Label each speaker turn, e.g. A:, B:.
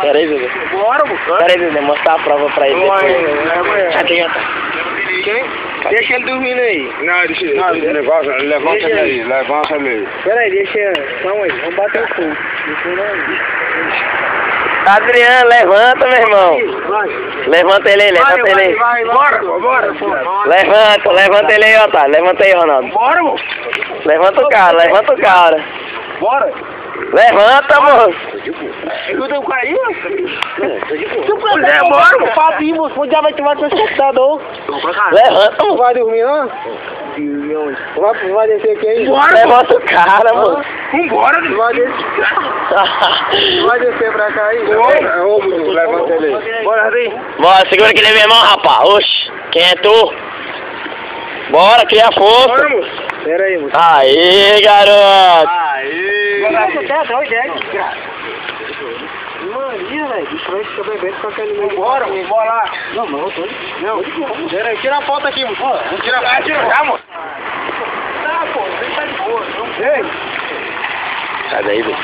A: Peraí, Dudu.
B: Bora, moço.
A: Peraí, Dudu, mostrar a prova pra ele depois. Adianta.
B: Quem? Deixa ele dormindo aí.
C: Não, deixa ele. Levanta ele aí, levanta ele aí.
B: Peraí, deixa ele. Calma aí, vamos bater o fogo.
A: Adriano, levanta, meu irmão.
B: Vai.
A: Levanta ele aí, levanta ele aí.
B: Vai. Bora.
A: Levanta ele aí, Otário. Levanta aí, Ronaldo.
B: Bora, moço.
A: Levanta o cara.
B: Bora.
A: Levanta, moço.
B: Eu tenho que cair, moço. Se puder, bora, moço. Papinho, moço. Onde já vai tomar com esse computador?
A: Levanta,
B: Não
A: moço.
B: vai dormir, não? Vai descer aqui aí? Bora,
A: Levanta o cara, moço.
B: Vambora, vai descer pra cá aí?
C: Levanta ele aí.
B: Bora, Arthur.
A: Bora, segura aquele meu irmão, rapaz. Oxi, quem é tu? Bora, cria força.
B: Bora, moço. Pera aí, moço.
A: Aí, garoto.
B: Você tá doido, Mania, velho. Isso vai ficar bebendo com aquele meu. Bora lá. Não, eu tô. Não. Pera aí, tira a foto aqui, moço. Tira já, moço. Tá, pô, você tá de boa. Ei.
A: Sai daí, velho.